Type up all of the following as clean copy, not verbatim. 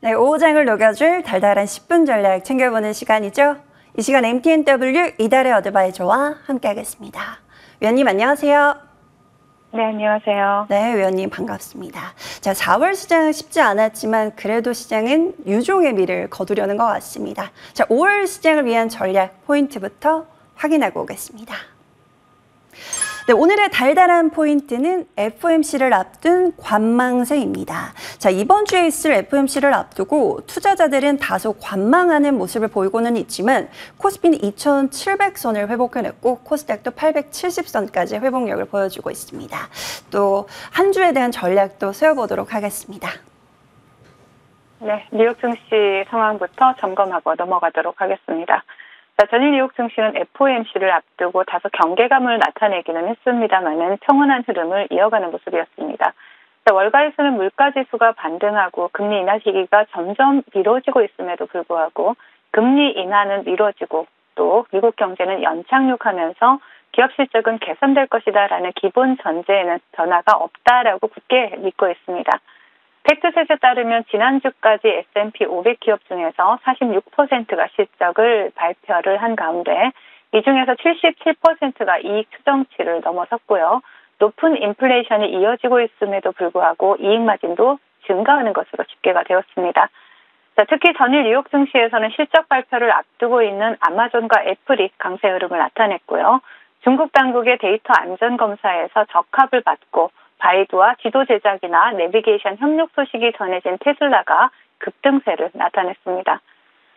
네, 오장을 녹여줄 달달한 10분 전략 챙겨보는 시간이죠. 이 시간 MTNW 이달의 어드바이저와 함께하겠습니다. 위원님 안녕하세요. 네, 안녕하세요. 네, 위원님 반갑습니다. 자, 4월 시장은 쉽지 않았지만 그래도 시장은 유종의 미를 거두려는 것 같습니다. 자, 5월 시장을 위한 전략 포인트부터 확인하고 오겠습니다. 네, 오늘의 달달한 포인트는 FOMC를 앞둔 관망세입니다. 자, 이번 주에 있을 FOMC를 앞두고 투자자들은 다소 관망하는 모습을 보이고는 있지만 코스피는 2,700선을 회복해냈고 코스닥도 870선까지 회복력을 보여주고 있습니다. 또 한 주에 대한 전략도 세워보도록 하겠습니다. 네, 뉴욕 증시 상황부터 점검하고 넘어가도록 하겠습니다. 자, 전일 뉴욕 증시는 FOMC를 앞두고 다소 경계감을 나타내기는 했습니다만은 평온한 흐름을 이어가는 모습이었습니다. 자, 월가에서는 물가지수가 반등하고 금리 인하 시기가 점점 미뤄지고 있음에도 불구하고 금리 인하는 미뤄지고 또 미국 경제는 연착륙하면서 기업 실적은 개선될 것이다라는 기본 전제에는 변화가 없다라고 굳게 믿고 있습니다. 팩트셋에 따르면 지난주까지 S&P 500 기업 중에서 46%가 실적을 발표를 한 가운데 이 중에서 77%가 이익 추정치를 넘어섰고요. 높은 인플레이션이 이어지고 있음에도 불구하고 이익 마진도 증가하는 것으로 집계가 되었습니다. 자, 특히 전일 뉴욕 증시에서는 실적 발표를 앞두고 있는 아마존과 애플이 강세 흐름을 나타냈고요. 중국 당국의 데이터 안전 검사에서 적합을 받고 바이두와 지도 제작이나 내비게이션 협력 소식이 전해진 테슬라가 급등세를 나타냈습니다.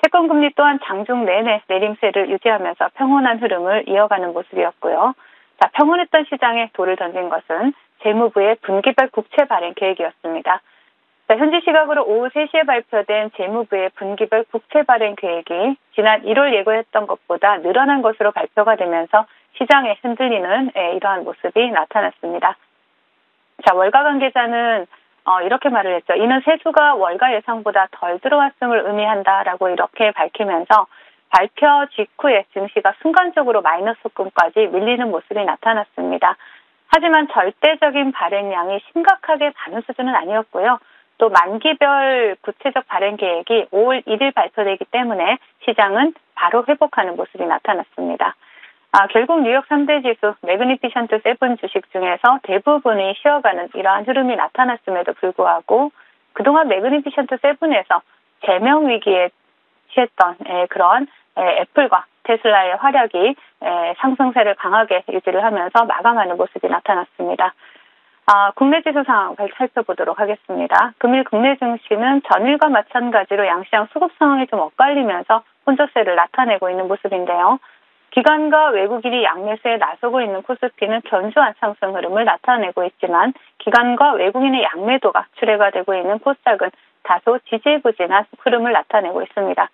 채권금리 또한 장중 내내 내림세를 유지하면서 평온한 흐름을 이어가는 모습이었고요. 자, 평온했던 시장에 돌을 던진 것은 재무부의 분기별 국채 발행 계획이었습니다. 자, 현지 시각으로 오후 3시에 발표된 재무부의 분기별 국채 발행 계획이 지난 1월 예고했던 것보다 늘어난 것으로 발표가 되면서 시장에 흔들리는 이러한 모습이 나타났습니다. 자, 월가 관계자는 이렇게 말을 했죠. 이는 세수가 월가 예상보다 덜 들어왔음을 의미한다라고 이렇게 밝히면서 발표 직후에 증시가 순간적으로 마이너스권까지 밀리는 모습이 나타났습니다. 하지만 절대적인 발행량이 심각하게 많은 수준은 아니었고요. 또 만기별 구체적 발행 계획이 5월 1일 발표되기 때문에 시장은 바로 회복하는 모습이 나타났습니다. 결국 뉴욕 3대 지수 매그니피션트 7 주식 중에서 대부분이 쉬어가는 이러한 흐름이 나타났음에도 불구하고 그동안 매그니피션트 7에서 제명 위기에 취했던 그런 애플과 테슬라의 활약이 상승세를 강하게 유지를 하면서 마감하는 모습이 나타났습니다. 국내 지수 상황 살펴보도록 하겠습니다. 금일 국내 증시는 전일과 마찬가지로 양시장 수급 상황이 좀 엇갈리면서 혼조세를 나타내고 있는 모습인데요. 기관과 외국인이 양매수에 나서고 있는 코스피는 견조한 상승 흐름을 나타내고 있지만 기관과 외국인의 양매도가 출회가 되고 있는 코스닥은 다소 지지부진한 흐름을 나타내고 있습니다.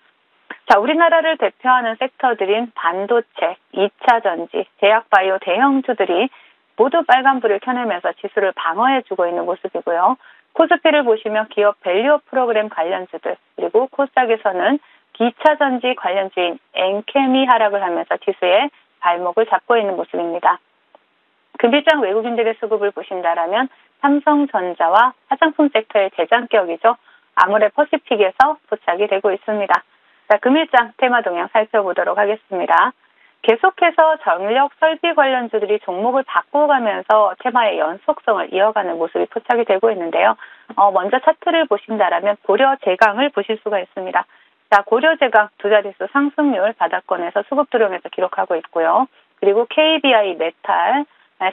자, 우리나라를 대표하는 섹터들인 반도체, 2차 전지, 제약바이오 대형주들이 모두 빨간불을 켜내면서 지수를 방어해주고 있는 모습이고요. 코스피를 보시면 기업 밸류업 프로그램 관련주들 그리고 코스닥에서는 2차 전지 관련주인 엔케미 하락을 하면서 지수에 발목을 잡고 있는 모습입니다. 금일장 외국인들의 수급을 보신다라면 삼성전자와 화장품 섹터의 재장격이죠. 아모레퍼시픽에서 포착이 되고 있습니다. 자, 금일장 테마 동향 살펴보도록 하겠습니다. 계속해서 전력 설비 관련주들이 종목을 바꿔가면서 테마의 연속성을 이어가는 모습이 포착이 되고 있는데요. 먼저 차트를 보신다라면 고려제강을 보실 수가 있습니다. 자, 고려제강 두 자릿수 상승률 바닥권에서 수급 들어오면서 기록하고 있고요. 그리고 KBI 메탈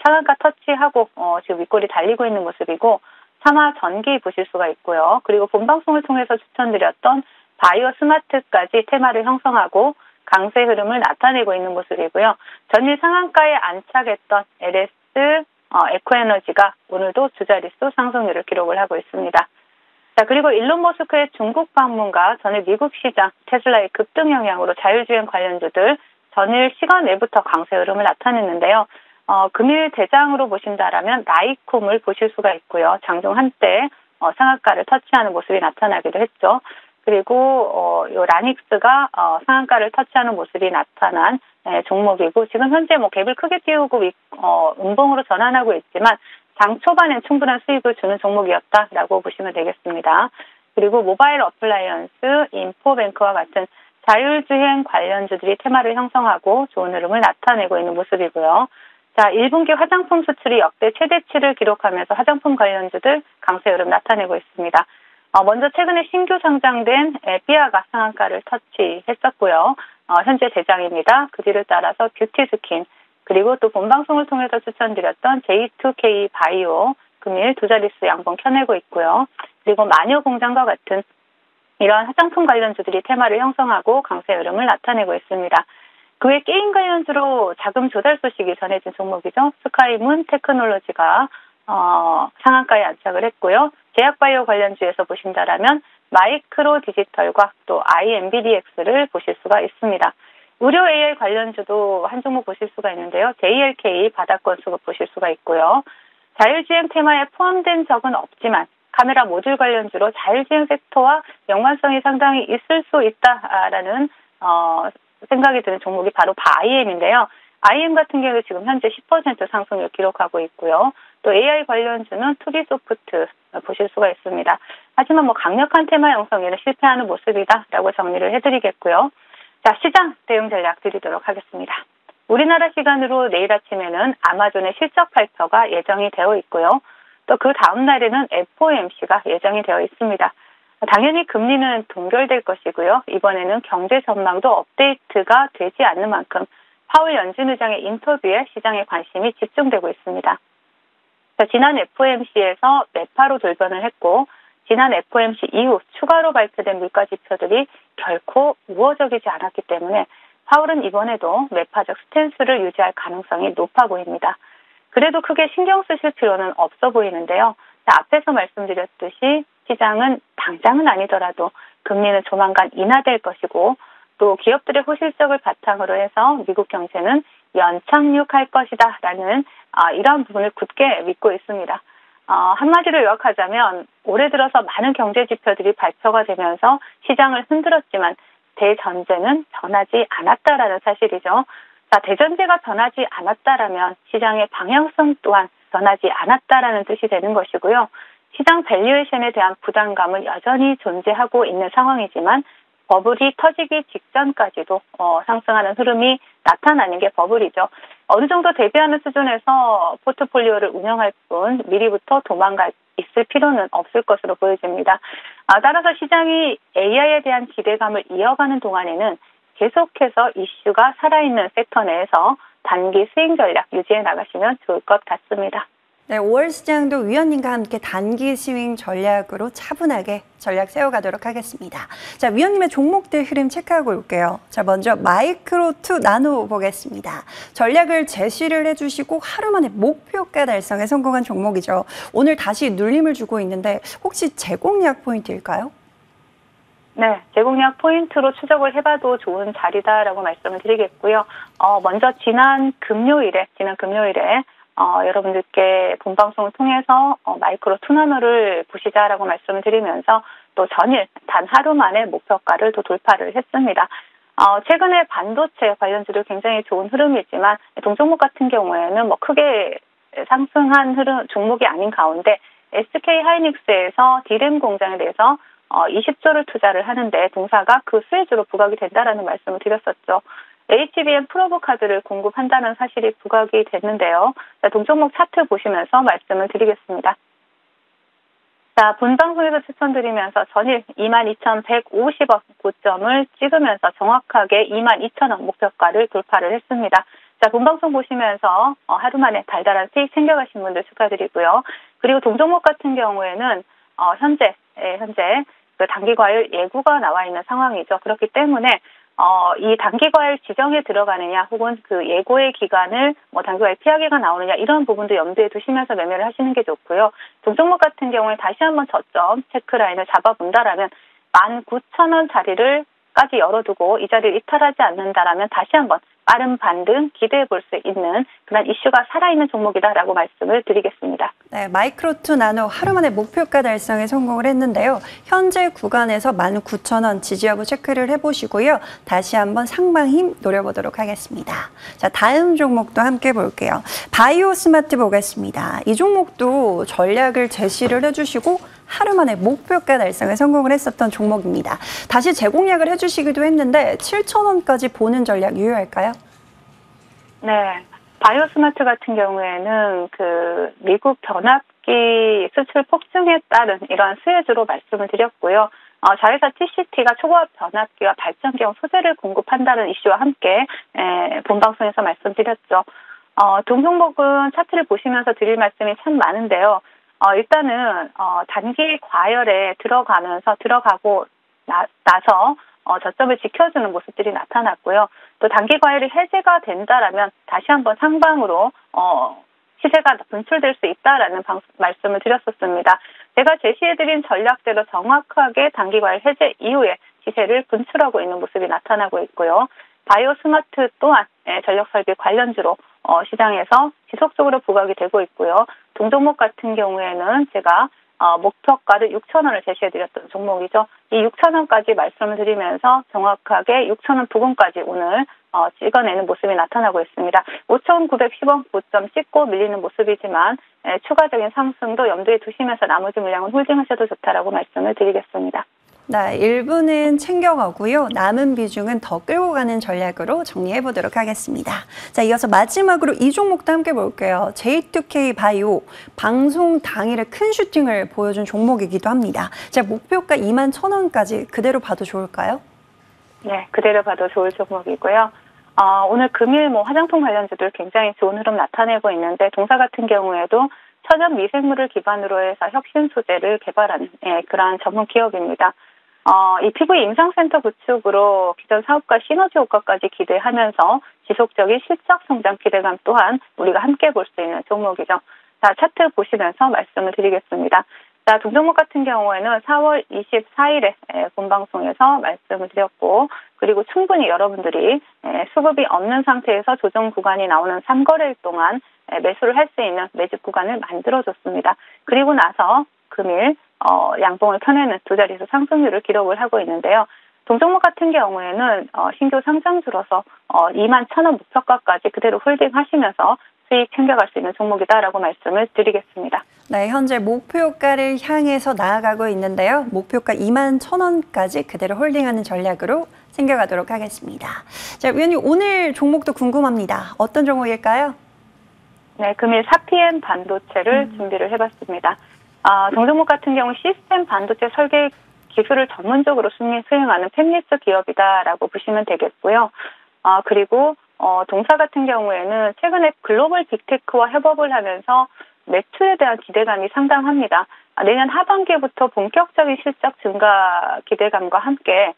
상한가 터치하고 지금 윗골이 달리고 있는 모습이고 삼화전기 보실 수가 있고요. 그리고 본방송을 통해서 추천드렸던 바이오 스마트까지 테마를 형성하고 강세 흐름을 나타내고 있는 모습이고요. 전일 상한가에 안착했던 LS 에코에너지가 오늘도 두 자릿수 상승률을 기록을 하고 있습니다. 자, 그리고 일론 머스크의 중국 방문과 전일 미국 시장, 테슬라의 급등 영향으로 자율주행 관련주들 전일 시간 내부터 강세 흐름을 나타냈는데요. 금일 대장으로 보신다라면 라이콤을 보실 수가 있고요. 장중 한때 상한가를 터치하는 모습이 나타나기도 했죠. 그리고 요 라닉스가 상한가를 터치하는 모습이 나타난 종목이고 지금 현재 갭을 크게 띄우고 음봉으로 전환하고 있지만 장 초반엔 충분한 수익을 주는 종목이었다라고 보시면 되겠습니다. 그리고 모바일 어플라이언스, 인포뱅크와 같은 자율주행 관련주들이 테마를 형성하고 좋은 흐름을 나타내고 있는 모습이고요. 자, 1분기 화장품 수출이 역대 최대치를 기록하면서 화장품 관련주들 강세 흐름 나타내고 있습니다. 먼저 최근에 신규 상장된 삐아가 상한가를 터치했었고요. 현재 대장입니다. 그 뒤를 따라서 뷰티스킨, 그리고 또 본방송을 통해서 추천드렸던 J2K 바이오, 금일 두 자릿수 양봉 켜내고 있고요. 그리고 마녀공장과 같은 이러한 화장품 관련주들이 테마를 형성하고 강세 흐름을 나타내고 있습니다. 그 외 게임 관련주로 자금 조달 소식이 전해진 종목이죠. 스카이문 테크놀로지가 상한가에 안착을 했고요. 제약바이오 관련주에서 보신다라면 마이크로 디지털과 또 IMBDX를 보실 수가 있습니다. 의료 AI 관련주도 한 종목 보실 수가 있는데요. JLK 바닥권 수급 보실 수가 있고요. 자율주행 테마에 포함된 적은 없지만 카메라 모듈 관련주로 자율주행 섹터와 연관성이 상당히 있을 수 있다라는 생각이 드는 종목이 바로 IM인데요. IM 같은 경우 지금 현재 10% 상승을 기록하고 있고요. 또 AI 관련주는 투비소프트 보실 수가 있습니다. 하지만 강력한 테마 형성에는 실패하는 모습이다라고 정리를 해드리겠고요. 자, 시장 대응 전략 드리도록 하겠습니다. 우리나라 시간으로 내일 아침에는 아마존의 실적 발표가 예정이 되어 있고요. 또 그 다음 날에는 FOMC가 예정이 되어 있습니다. 당연히 금리는 동결될 것이고요. 이번에는 경제 전망도 업데이트가 되지 않는 만큼 파월 연준 의장의 인터뷰에 시장의 관심이 집중되고 있습니다. 지난 FOMC에서 매파로 돌변을 했고 지난 FOMC 이후 추가로 발표된 물가 지표들이 결코 우호적이지 않았기 때문에 파월은 이번에도 매파적 스탠스를 유지할 가능성이 높아 보입니다. 그래도 크게 신경 쓰실 필요는 없어 보이는데요. 앞에서 말씀드렸듯이 시장은 당장은 아니더라도 금리는 조만간 인하될 것이고 또 기업들의 호실적을 바탕으로 해서 미국 경제는 연착륙할 것이다라는 이러한 부분을 굳게 믿고 있습니다. 한마디로 요약하자면 올해 들어서 많은 경제 지표들이 발표가 되면서 시장을 흔들었지만 대전제는 변하지 않았다라는 사실이죠. 자, 대전제가 변하지 않았다라면 시장의 방향성 또한 변하지 않았다라는 뜻이 되는 것이고요. 시장 밸류에이션에 대한 부담감은 여전히 존재하고 있는 상황이지만 버블이 터지기 직전까지도 상승하는 흐름이 나타나는 게 버블이죠. 어느 정도 대비하는 수준에서 포트폴리오를 운영할 뿐 미리부터 도망가 있을 필요는 없을 것으로 보여집니다. 따라서 시장이 AI에 대한 기대감을 이어가는 동안에는 계속해서 이슈가 살아있는 섹터 내에서 단기 스윙 전략 유지해 나가시면 좋을 것 같습니다. 네, 5월 시장도 위원님과 함께 단기 스윙 전략으로 차분하게 전략 세워가도록 하겠습니다. 자, 위원님의 종목들 흐름 체크하고 올게요. 자, 먼저 마이크로2 나노 보겠습니다. 전략을 제시를 해주시고 하루 만에 목표가 달성에 성공한 종목이죠. 오늘 다시 눌림을 주고 있는데 혹시 제공약 포인트일까요? 네, 제공약 포인트로 추적을 해봐도 좋은 자리다라고 말씀을 드리겠고요. 먼저 지난 금요일에 여러분들께 본방송을 통해서 마이크로2 나노를 보시자라고 말씀을 드리면서 또 전일 단 하루 만에 목표가를 또 돌파를 했습니다. 최근에 반도체 관련주도 굉장히 좋은 흐름이지만 동종목 같은 경우에는 크게 상승한 흐름 종목이 아닌 가운데 SK 하이닉스에서 D램 공장에 대해서 20조를 투자를 하는데 동사가 그 수혜주로 부각이 된다라는 말씀을 드렸었죠. HBM 프로브 카드를 공급한다는 사실이 부각이 됐는데요. 자, 동종목 차트 보시면서 말씀을 드리겠습니다. 자, 본방송에서 추천드리면서 전일 22,150원 고점을 찍으면서 정확하게 22,000원 목표가를 돌파를 했습니다. 자, 본방송 보시면서 하루 만에 달달한 수익 챙겨가신 분들 축하드리고요. 그리고 동종목 같은 경우에는 현재 그 단기과열 예고가 나와 있는 상황이죠. 그렇기 때문에 이 단기과열 지정에 들어가느냐 혹은 그 예고의 기간을 단기과열 피하기가 나오느냐 이런 부분도 염두에 두시면서 매매를 하시는 게 좋고요. 동종목 같은 경우에 다시 한번 저점 체크라인을 잡아본다라면 19,000원 자리를까지 열어두고 이 자리를 이탈하지 않는다라면 다시 한번 빠른 반등 기대해 볼 수 있는 그런 이슈가 살아있는 종목이다라고 말씀을 드리겠습니다. 네, 마이크로2 나노 하루 만에 목표가 달성에 성공을 했는데요. 현재 구간에서 19,000원 지지 여부 체크를 해보시고요. 다시 한번 상방 힘 노려보도록 하겠습니다. 자, 다음 종목도 함께 볼게요. 바이오 스마트 보겠습니다. 이 종목도 전략을 제시를 해주시고 하루 만에 목표가 달성에 성공을 했었던 종목입니다. 다시 재공략을 해주시기도 했는데 7,000원까지 보는 전략 유효할까요? 네. 바이오스마트 같은 경우에는 그 미국 변압기 수출 폭증에 따른 이러한 수혜주로 말씀을 드렸고요. 자회사 TCT가 초고압 변압기와 발전기용 소재를 공급한다는 이슈와 함께 본방송에서 말씀드렸죠. 동종목은 차트를 보시면서 드릴 말씀이 참 많은데요. 일단은 단기 과열에 들어가고 나서 저점을 지켜주는 모습들이 나타났고요. 또 단기 과열이 해제가 된다라면 다시 한번 상방으로 시세가 분출될 수 있다라는 말씀을 드렸었습니다. 제가 제시해드린 전략대로 정확하게 단기 과열 해제 이후에 시세를 분출하고 있는 모습이 나타나고 있고요. 바이오스마트 또한 전력 설비 관련주로 시장에서 지속적으로 부각이 되고 있고요. 동종목 같은 경우에는 제가 목표가를 6,000원을 제시해드렸던 종목이죠. 이 6,000원까지 말씀을 드리면서 정확하게 6,000원 부근까지 오늘 찍어내는 모습이 나타나고 있습니다. 5,910원 고점 찍고 밀리는 모습이지만 추가적인 상승도 염두에 두시면서 나머지 물량은 홀딩하셔도 좋다라고 말씀을 드리겠습니다. 네, 일부는 챙겨가고요. 남은 비중은 더 끌고 가는 전략으로 정리해 보도록 하겠습니다. 자, 이어서 마지막으로 이 종목도 함께 볼게요. J2K 바이오, 방송 당일에 큰 슈팅을 보여준 종목이기도 합니다. 자, 목표가 21,000원까지 그대로 봐도 좋을까요? 네, 그대로 봐도 좋을 종목이고요. 오늘 금일 화장품 관련주들 굉장히 좋은 흐름 나타내고 있는데 동사 같은 경우에도 천연 미생물을 기반으로 해서 혁신 소재를 개발하는 그러한 전문 기업입니다. 이 피부 임상센터 구축으로 기존 사업과 시너지 효과까지 기대하면서 지속적인 실적 성장 기대감 또한 우리가 함께 볼 수 있는 종목이죠. 자, 차트 보시면서 말씀을 드리겠습니다. 자, 동종목 같은 경우에는 4월 24일에 본방송에서 말씀을 드렸고, 그리고 충분히 여러분들이 수급이 없는 상태에서 조정 구간이 나오는 3거래일 동안 매수를 할 수 있는 매집 구간을 만들어줬습니다. 그리고 나서 금일 양봉을 펴내는 두 자릿수 상승률을 기록을 하고 있는데요. 동종목 같은 경우에는 신규 상장주로서 21,000원 목표가까지 그대로 홀딩하시면서 수익 챙겨갈 수 있는 종목이다라고 말씀을 드리겠습니다. 네, 현재 목표가를 향해서 나아가고 있는데요. 목표가 21,000원까지 그대로 홀딩하는 전략으로 챙겨가도록 하겠습니다. 자, 위원님 오늘 종목도 궁금합니다. 어떤 종목일까요? 네, 금일 사피엔 반도체를 준비를 해봤습니다. 동종목 같은 경우 시스템 반도체 설계 기술을 전문적으로 수행하는 팹리스 기업이다라고 보시면 되겠고요. 그리고 동사 같은 경우에는 최근에 글로벌 빅테크와 협업을 하면서 매출에 대한 기대감이 상당합니다. 내년 하반기부터 본격적인 실적 증가 기대감과 함께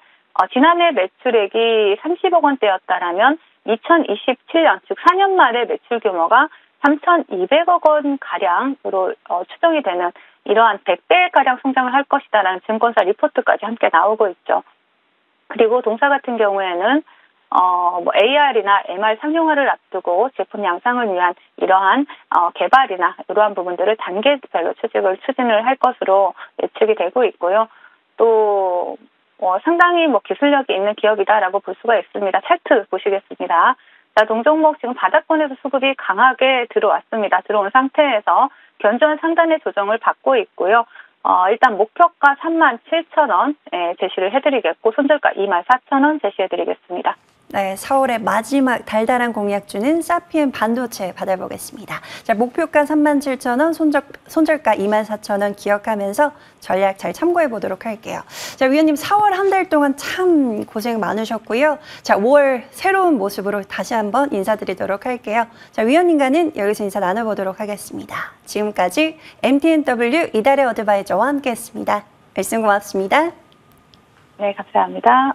지난해 매출액이 30억 원대였다라면 2027년, 즉 4년 말에 매출 규모가 3,200억 원 가량으로 추정이 되는 이러한 100배 가량 성장을 할 것이다라는 증권사 리포트까지 함께 나오고 있죠. 그리고 동사 같은 경우에는 AR이나 MR 상용화를 앞두고 제품 양상을 위한 이러한 개발이나 이러한 부분들을 단계별로 추진을 할 것으로 예측이 되고 있고요. 또 상당히 기술력이 있는 기업이다라고 볼 수가 있습니다. 차트 보시겠습니다. 자, 동종목 지금 바닥권에서 수급이 강하게 들어왔습니다. 들어온 상태에서 견조한 상단의 조정을 받고 있고요. 일단 목표가 37,000원 제시를 해드리겠고 손절가 24,000원 제시해드리겠습니다. 네, 4월의 마지막 달달한 공약주는 사피엔 반도체 받아보겠습니다. 자, 목표가 37,000원, 손절가 24,000원 기억하면서 전략 잘 참고해 보도록 할게요. 자, 위원님 4월 한 달 동안 참 고생 많으셨고요. 자, 5월 새로운 모습으로 다시 한번 인사드리도록 할게요. 자, 위원님과는 여기서 인사 나눠보도록 하겠습니다. 지금까지 MTNW 이달의 어드바이저와 함께했습니다. 말씀 고맙습니다. 네, 감사합니다.